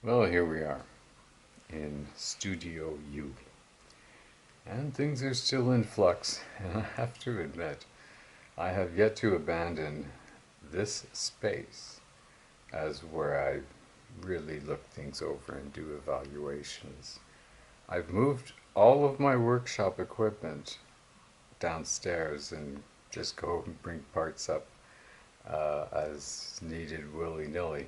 Well, here we are in Studio U, and things are still in flux, and I have to admit, I have yet to abandon this space as where I really look things over and do evaluations. I've moved all of my workshop equipment downstairs and just go and bring parts up as needed willy-nilly.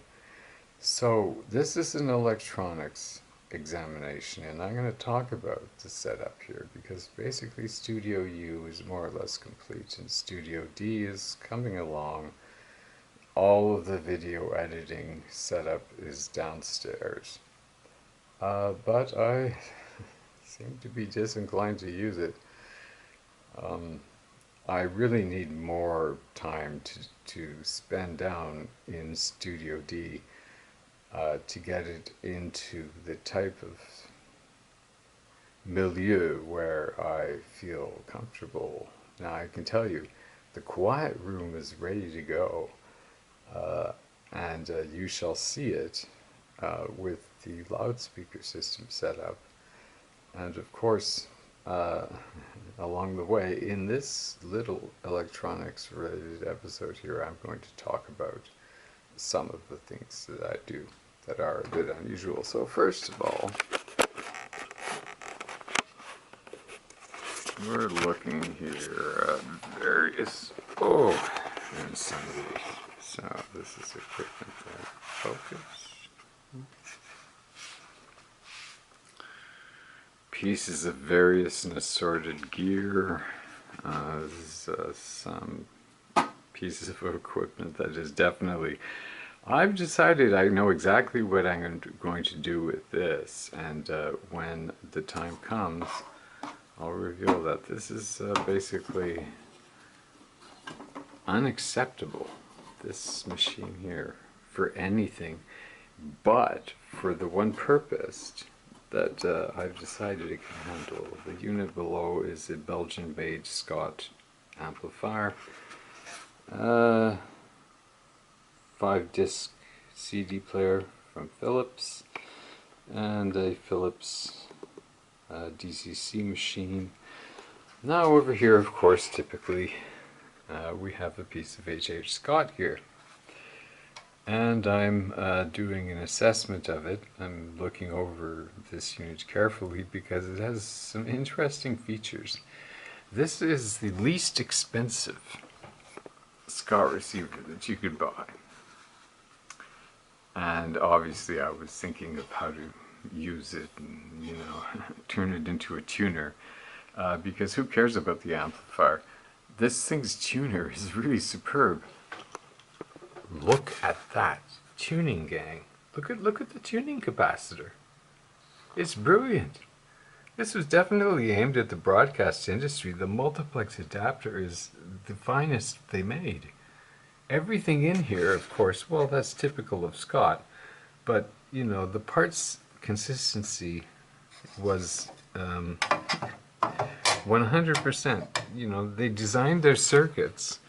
So this is an electronics examination, and I'm going to talk about the setup here because basically Studio U is more or less complete and Studio D is coming along. All of the video editing setup is downstairs, but I seem to be disinclined to use it. I really need more time to spend down in Studio D to get it into the type of milieu where I feel comfortable. Now I can tell you, the quiet room is ready to go, and you shall see it with the loudspeaker system set up. And of course, along the way, in this little electronics related episode here, I'm going to talk about some of the things that I do that are a bit unusual. So first of all, we're looking here at various, insanity. So this is equipment that focus. Pieces of various and assorted gear. This is some pieces of equipment that is definitely, I've decided I know exactly what I'm going to do with this, and when the time comes I'll reveal that this is basically unacceptable, this machine here, for anything but for the one purpose that I've decided it can handle. The unit below is a Belgian-made Scott amplifier, 5-disc CD player from Philips, and a Philips DCC machine. Now over here, of course, typically we have a piece of H.H. Scott here. And I'm doing an assessment of it. I'm looking over this unit carefully because it has some interesting features. This is the least expensive Scott receiver that you could buy. And obviously I was thinking of how to use it and, turn it into a tuner. Because who cares about the amplifier? This thing's tuner is really superb. Look at that tuning, gang. Look at the tuning capacitor. It's brilliant. This was definitely aimed at the broadcast industry. The multiplex adapter is the finest they made. Everything in here, of course, well, that's typical of Scott, but the parts consistency was 100%. They designed their circuits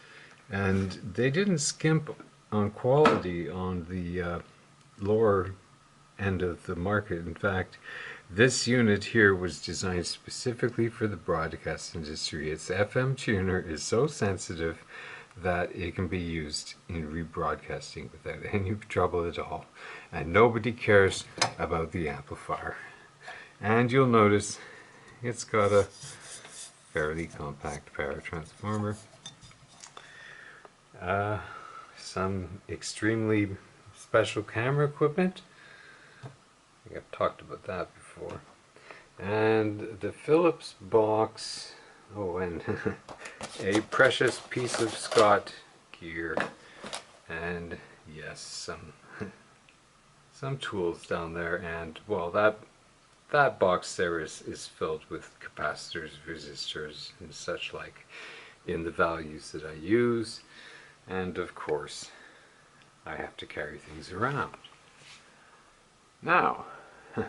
and they didn't skimp on quality on the lower end of the market. In fact, this unit here was designed specifically for the broadcast industry. Its FM tuner is so sensitive that it can be used in rebroadcasting without any trouble at all. And nobody cares about the amplifier. And you'll notice it's got a fairly compact power transformer. Some extremely special camera equipment. I think I've talked about that before. And the Philips box, and a precious piece of Scott gear. And yes, some tools down there, and well, that box there is filled with capacitors, resistors, and such like in the values that I use. And of course, I have to carry things around. Now,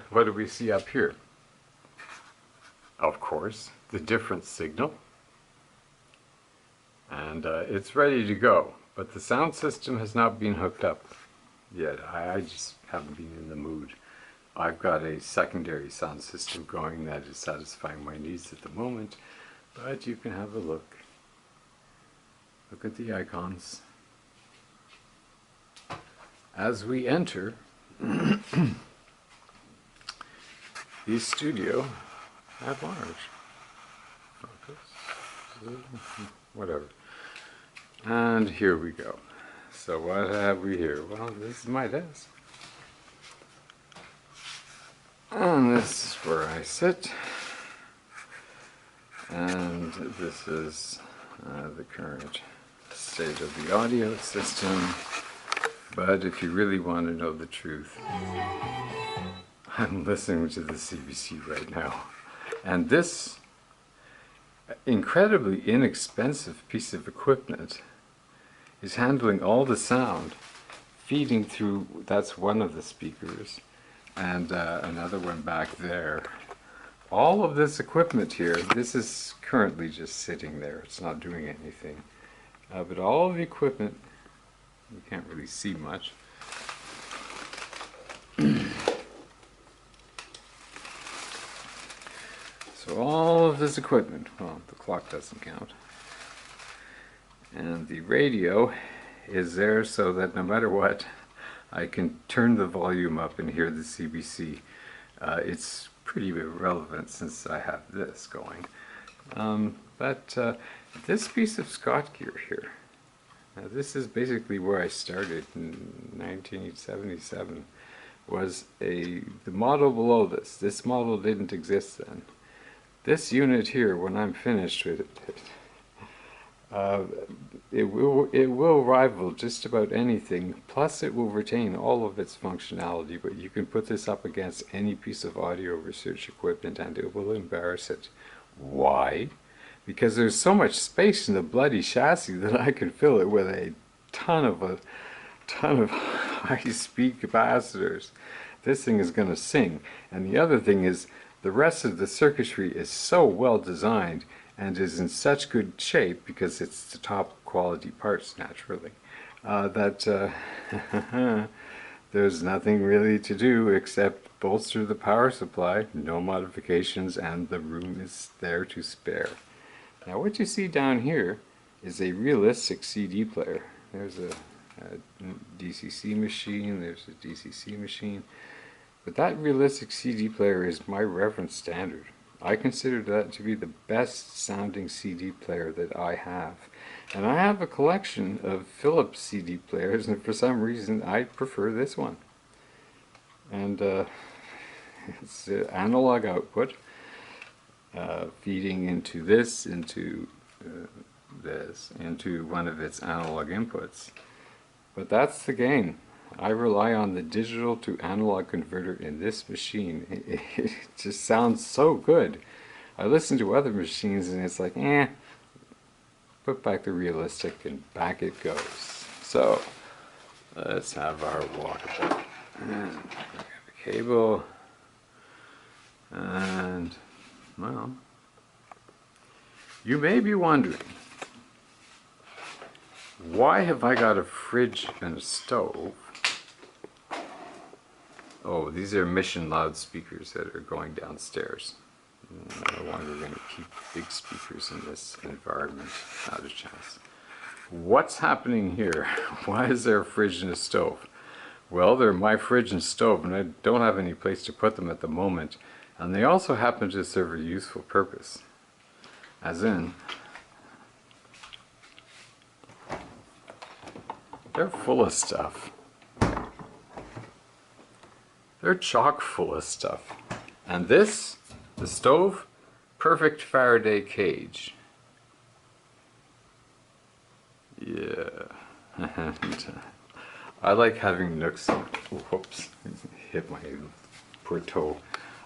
what do we see up here? Of course, the difference signal. And it's ready to go, but the sound system has not been hooked up. yet. I just haven't been in the mood. I've got a secondary sound system going that is satisfying my needs at the moment, but you can have a look. Look at the icons. As we enter the studio at large. Focus. Whatever. And here we go. So what have we here? Well, this is my desk. And this is where I sit. And this is the current state of the audio system. But if you really want to know the truth, I'm listening to the CBC right now. And this incredibly inexpensive piece of equipment is handling all the sound, feeding through, that's one of the speakers, and another one back there. All of this equipment here, this is currently just sitting there, it's not doing anything. But all of the equipment, you can't really see much. So all of this equipment, well, the clock doesn't count. And the radio is there so that no matter what, I can turn the volume up and hear the CBC. It's pretty irrelevant since I have this going. But this piece of Scott gear here, this is basically where I started in 1977, was the model below this. This model didn't exist then. This unit here, when I'm finished with it will rival just about anything, plus it will retain all of its functionality, but you can put this up against any piece of audio research equipment and it will embarrass it. Why? Because there's so much space in the bloody chassis that I can fill it with a ton of high-speed capacitors. This thing is going to sing. And the other thing is, the rest of the circuitry is so well designed and is in such good shape, because it's the top quality parts naturally, that there's nothing really to do except bolster the power supply, no modifications, and the room is there to spare. Now what you see down here is a realistic CD player. There's a DCC machine, there's a DCC machine. But that realistic CD player is my reference standard. I consider that to be the best sounding CD player that I have. And I have a collection of Philips CD players, and for some reason I prefer this one. And it's analog output feeding into this, into into one of its analog inputs. But that's the game. I rely on the digital to analog converter in this machine. It just sounds so good. I listen to other machines and it's like, put back the realistic and back it goes. So, let's have our Walkabout. And the cable. And, well, you may be wondering, why have I got a fridge and a stove? Oh, these are Mission loudspeakers that are going downstairs. I'm no longer going to keep big speakers in this environment. Not a chance. What's happening here? Why is there a fridge and a stove? Well, they're my fridge and stove, and I don't have any place to put them at the moment. And they also happen to serve a useful purpose. As in, they're full of stuff. They're chock full of stuff. And this, the stove, perfect Faraday cage. Yeah. I like having nooks and, whoops, hit my poor toe.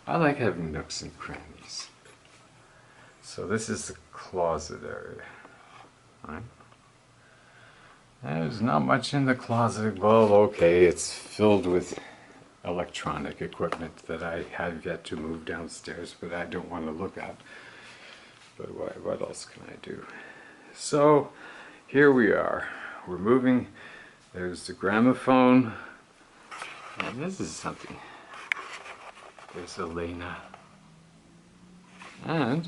I like having nooks and crannies. So this is the closet area. Right? There's not much in the closet. Well, okay, it's filled with electronic equipment that I have yet to move downstairs, but I don't want to look at. But what else can I do? So here we are. We're moving. There's the gramophone. This is something. There's Elena. And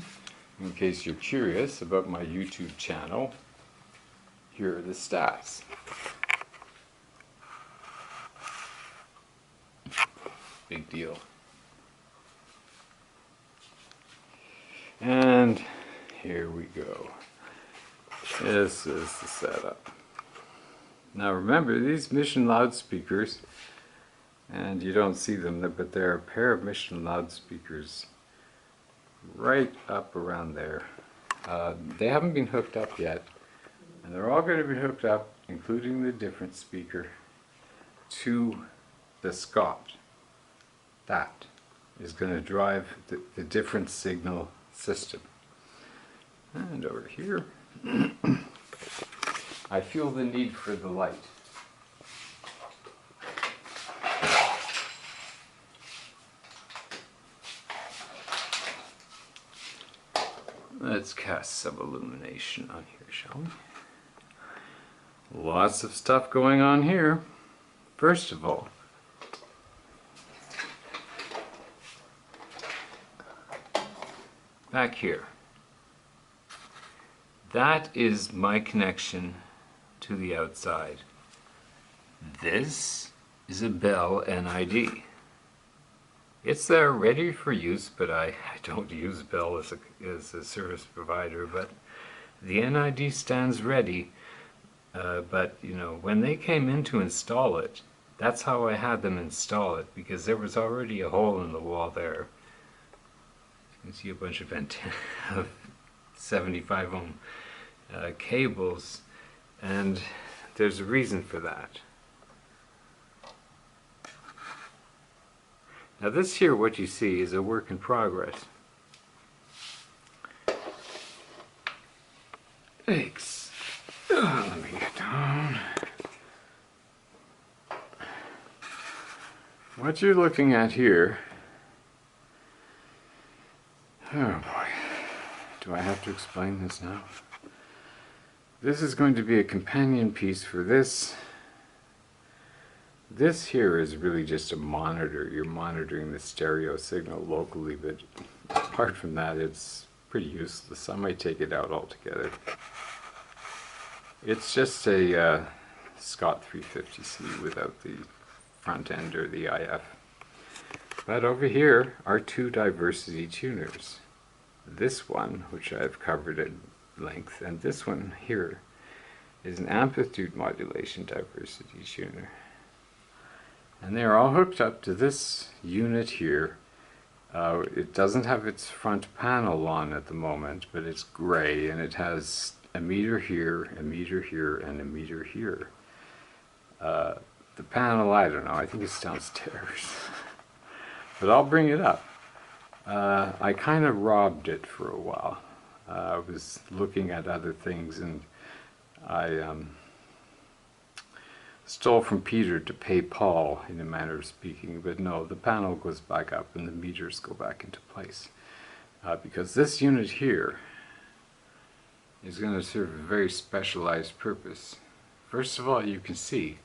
in case you're curious about my YouTube channel, here are the stats. Big deal. And here we go. This is the setup. Now remember, these Mission loudspeakers, and you don't see them, but there are a pair of Mission loudspeakers right up around there. They haven't been hooked up yet, and they're all going to be hooked up, including the different speaker, to the Scott. That is going to drive the different signal system. And over here, I feel the need for the light. Let's cast some illumination on here, shall we? Lots of stuff going on here. First of all, back here, that is my connection to the outside. This is a Bell NID. It's there ready for use, but I don't use Bell as a service provider, but the NID stands ready. But you know, when they came in to install it, that's how I had them install it, because there was already a hole in the wall there. You can see a bunch of 75 ohm cables, and there's a reason for that. Now this here, what you see, is a work in progress. Thanks. Let me get down. What you're looking at here, oh boy, do I have to explain this now? This is going to be a companion piece for this. This here is really just a monitor. You're monitoring the stereo signal locally, but apart from that, it's pretty useless. I might take it out altogether. It's just a Scott 350C without the front end or the IF. But over here are two diversity tuners. This one, which I've covered at length, and this one here is an amplitude modulation diversity tuner. And they're all hooked up to this unit here. It doesn't have its front panel on at the moment, but it's gray, and it has a meter here, a meter here, and a meter here. The panel, I don't know, I think it's downstairs. But I'll bring it up. I kind of robbed it for a while. I was looking at other things, and I stole from Peter to pay Paul, in a manner of speaking, but no, the panel goes back up and the meters go back into place. Because this unit here is going to serve a very specialized purpose. First of all, you can see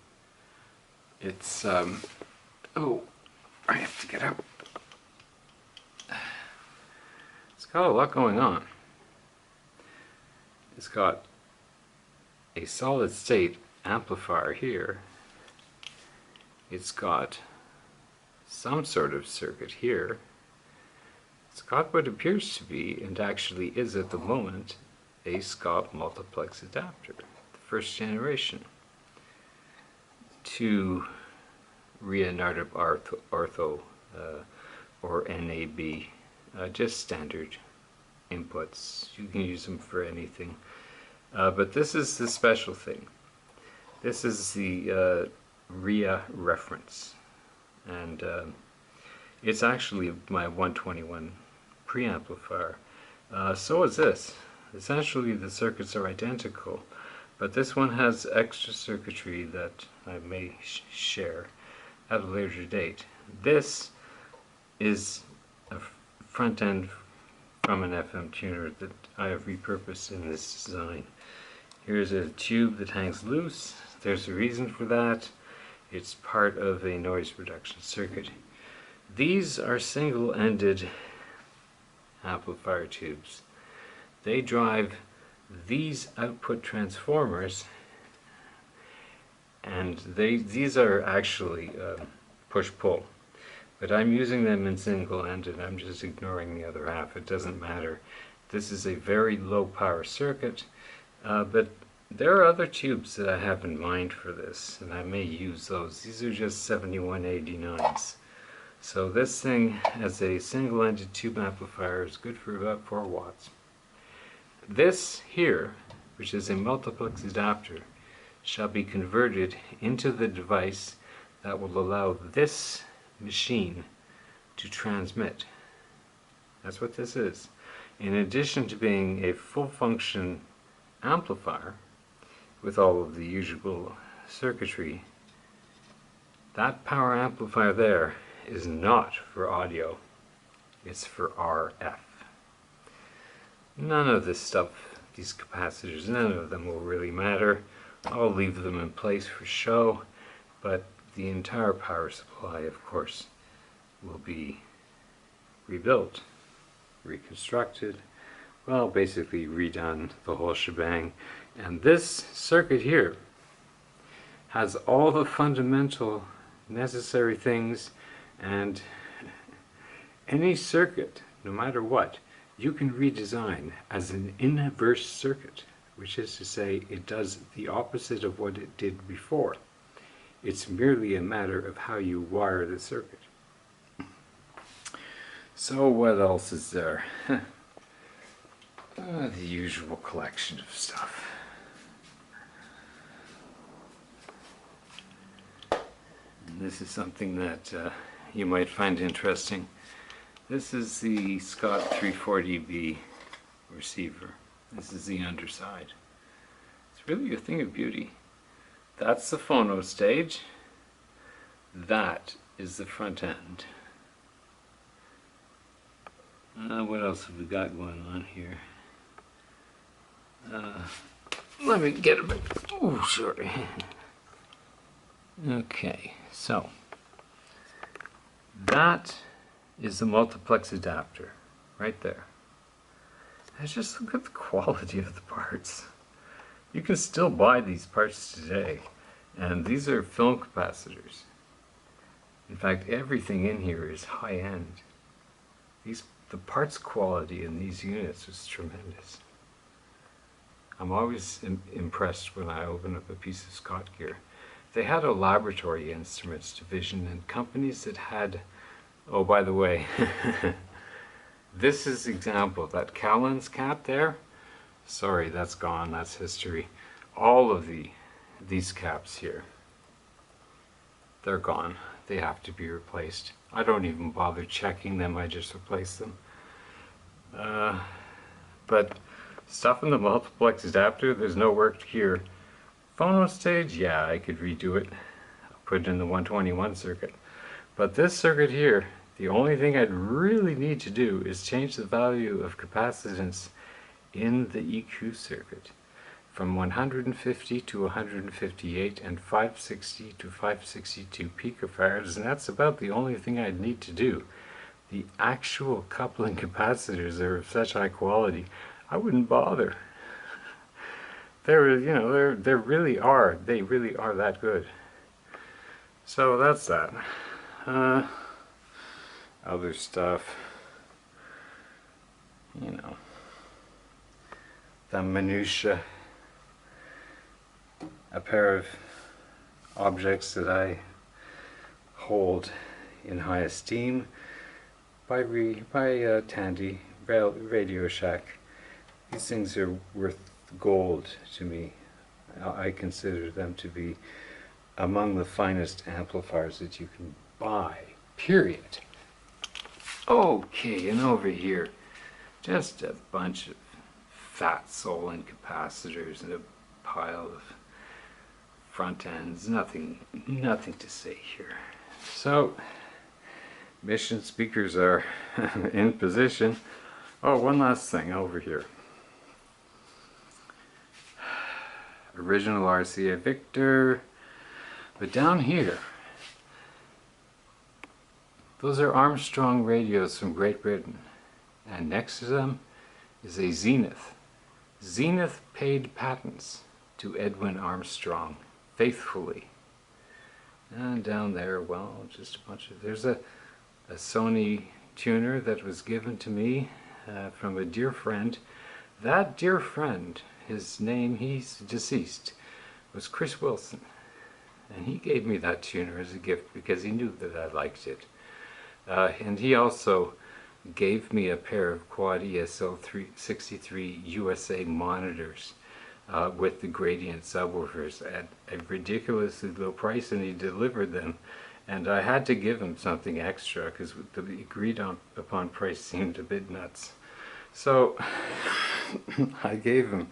it's, oh, I have to get out. It's got a lot going on. It's got a solid state amplifier here. It's got some sort of circuit here. It's got what appears to be, and actually is at the moment, a Scott multiplex adapter, the first generation. Two Reonardo ortho or NAB, just standard inputs. You can use them for anything. But this is the special thing. This is the RIA reference, and it's actually my 121 preamplifier. So is this. Essentially the circuits are identical, but this one has extra circuitry that I may share at a later date. This is a front end from an FM tuner that I have repurposed in this design. Here's a tube that hangs loose. There's a reason for that. It's part of a noise reduction circuit. These are single-ended amplifier tubes. They drive these output transformers, and these are actually push-pull. But I'm using them in single-ended. I'm just ignoring the other half. It doesn't matter. This is a very low power circuit, but there are other tubes that I have in mind for this, and I may use those. These are just 7189s. So this thing as a single-ended tube amplifier is good for about 4 watts. This here, which is a multiplex adapter, shall be converted into the device that will allow this machine to transmit. That's what this is. In addition to being a full function amplifier with all of the usual circuitry, that power amplifier there is not for audio, it's for RF. None of this stuff, these capacitors, none of them will really matter. I'll leave them in place for show, but the entire power supply, of course, will be rebuilt, reconstructed, well, basically redone, the whole shebang. And this circuit here has all the fundamental necessary things, and any circuit, no matter what, you can redesign as an inverse circuit, which is to say it does the opposite of what it did before. It's merely a matter of how you wire the circuit. So what else is there? The usual collection of stuff. And this is something that you might find interesting. This is the Scott 340B receiver. This is the underside. It's really a thing of beauty. That's the phono stage. That is the front end. What else have we got going on here? Let me get a bit. Oh, sorry. Okay, so that is the multiplex adapter right there. And just look at the quality of the parts. You can still buy these parts today, and these are film capacitors. In fact, everything in here is high-end. The parts quality in these units is tremendous. I'm always impressed when I open up a piece of Scott gear. They had a laboratory instruments division, and companies that had, oh, by the way, this is example, that Callan's cap there, sorry, that's gone, that's history. All of these caps here, they're gone. They have to be replaced. I don't even bother checking them, I just replace them. But stuff in the multiplex adapter, there's no work here. Phono stage, yeah, I could redo it. I'll put it in the 121 circuit. But this circuit here, the only thing I'd really need to do is change the value of capacitance in the EQ circuit from 150 to 158 and 560 to 562 picofarads, and that's about the only thing I'd need to do. The actual coupling capacitors are of such high quality, I wouldn't bother. They really are that good. So that's that. Other stuff, the minutia. A pair of objects that I hold in high esteem by Tandy, Radio Shack. These things are worth gold to me. I consider them to be among the finest amplifiers that you can buy, period. Okay, and over here, just a bunch of fat Solon capacitors and a pile of front ends, nothing to say here. So, mission speakers are in position. Oh, one last thing over here. Original RCA Victor. But down here, those are Armstrong radios from Great Britain. And next to them is a Zenith. Zenith paid patents to Edwin Armstrong faithfully. And down there, well, just a bunch of, there's a Sony tuner that was given to me from a dear friend. That dear friend, his name, he's deceased, was Chris Wilson. And he gave me that tuner as a gift because he knew that I liked it. And he also gave me a pair of Quad ESL 63 USA monitors with the gradient subwoofers at a ridiculously low price, and he delivered them. And I had to give him something extra because the agreed upon price seemed a bit nuts. So I gave him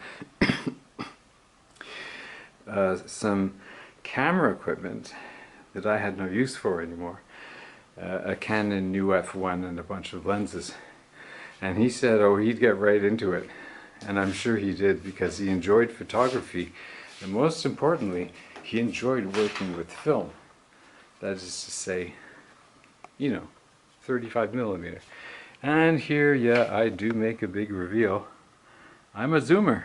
some camera equipment that I had no use for anymore. A Canon UF1 and a bunch of lenses. And he said, oh, he'd get right into it. And I'm sure he did, because he enjoyed photography. And most importantly, he enjoyed working with film. That is to say, you know, 35mm. And here, yeah, I do make a big reveal. I'm a zoomer.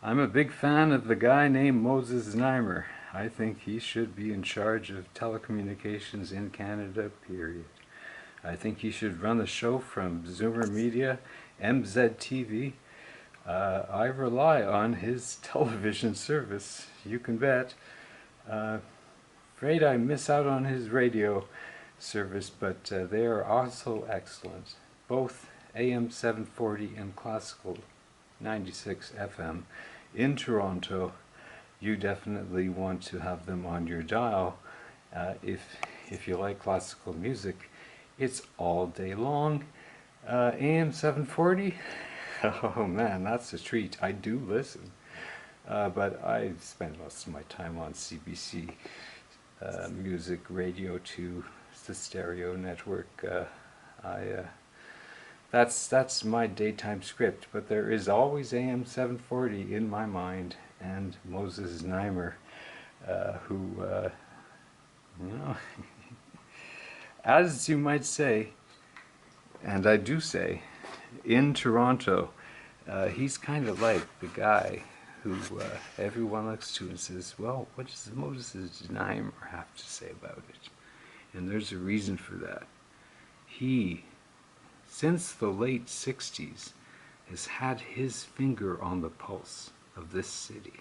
I'm a big fan of the guy named Moses Znaimer. I think he should be in charge of telecommunications in Canada, period. I think he should run the show from Zoomer Media, MZTV. I rely on his television service, you can bet. Afraid I miss out on his radio service, but they are also excellent. Both AM 740 and Classical 96 FM in Toronto. You definitely want to have them on your dial if you like classical music. It's all day long. AM 740, oh man, that's a treat. I do listen, but I spend most of my time on CBC Music Radio 2, the stereo network. That's my daytime script, but there is always AM 740 in my mind. And Moses Znaimer, who, you know, as you might say, and I do say, in Toronto, he's kind of like the guy who everyone looks to and says, well, what does Moses Znaimer have to say about it? And there's a reason for that. He, since the late 60s, has had his finger on the pulse of this city,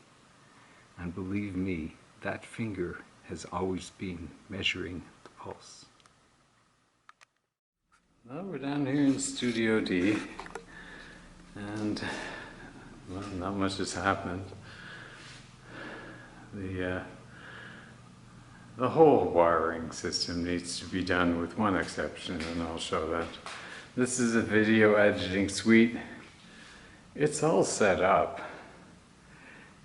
and believe me, that finger has always been measuring the pulse. Well, we're down here in Studio D, and well, not much has happened. The whole wiring system needs to be done, with one exception, and I'll show that. This is a video editing suite. It's all set up.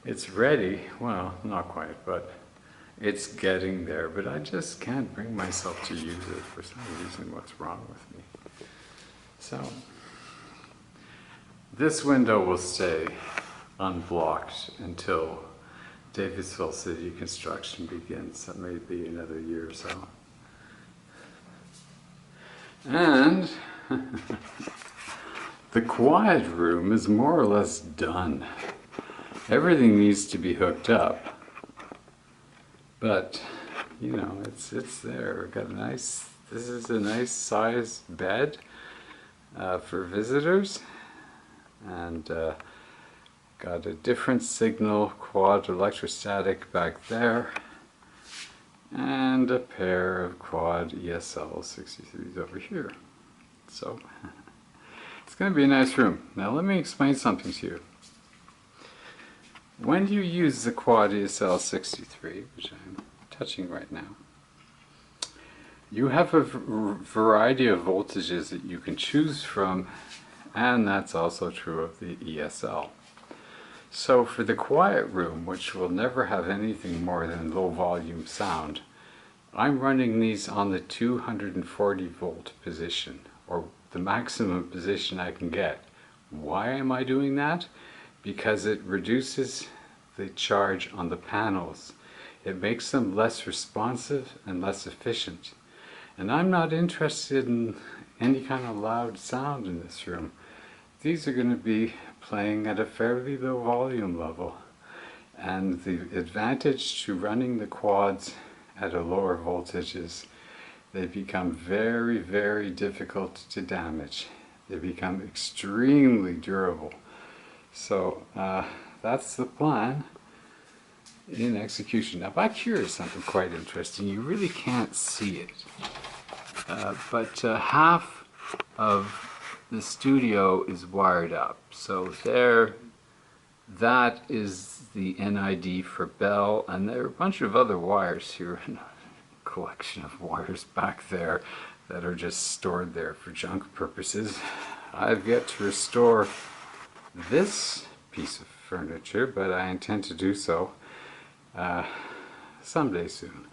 It's ready, well, not quite, but it's getting there, but I just can't bring myself to use it for some reason. What's wrong with me? So, this window will stay unblocked until Davisville City construction begins. That may be another year or so. And the quiet room is more or less done. Everything needs to be hooked up, but you know, it's there. We've got a nice, this is a nice sized bed for visitors, and got a different signal quad electrostatic back there, and a pair of quad ESL 63s over here. So it's going to be a nice room. Now let me explain something to you. When you use the Quad ESL 63, which I'm touching right now, you have a variety of voltages that you can choose from, and that's also true of the ESL. So for the quiet room, which will never have anything more than low volume sound, I'm running these on the 240 volt position, or the maximum position I can get. Why am I doing that? Because it reduces the charge on the panels. It makes them less responsive and less efficient. And I'm not interested in any kind of loud sound in this room. These are going to be playing at a fairly low volume level. And the advantage to running the quads at a lower voltage is they become very, very difficult to damage. They become extremely durable. So that's the plan in execution. Now back here is something quite interesting. You really can't see it. But half of the studio is wired up. So there, that is the NID for Bell, and there are a bunch of other wires here, a collection of wires back there that are just stored there for junk purposes. I've yet to restore this piece of furniture, but I intend to do so someday soon.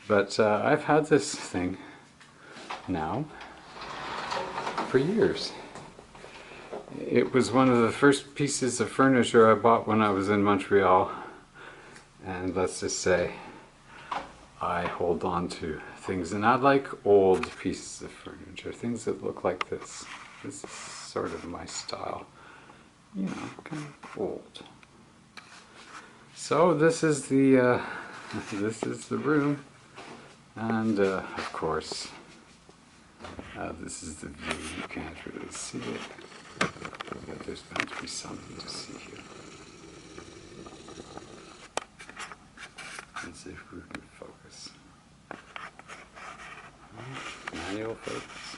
But I've had this thing now for years. It was one of the first pieces of furniture I bought when I was in Montreal, and let's just say I hold on to things, and I like old pieces of furniture, things that look like this. This is sort of my style, you know, kind of old. So this is the room, and of course this is the view. You can't really see it, but there's bound to be something to see here. Let's see if we can focus. Manual focus.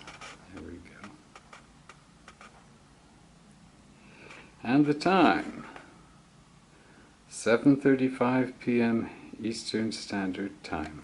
There we go. And the time, 7:35 p.m. Eastern Standard Time.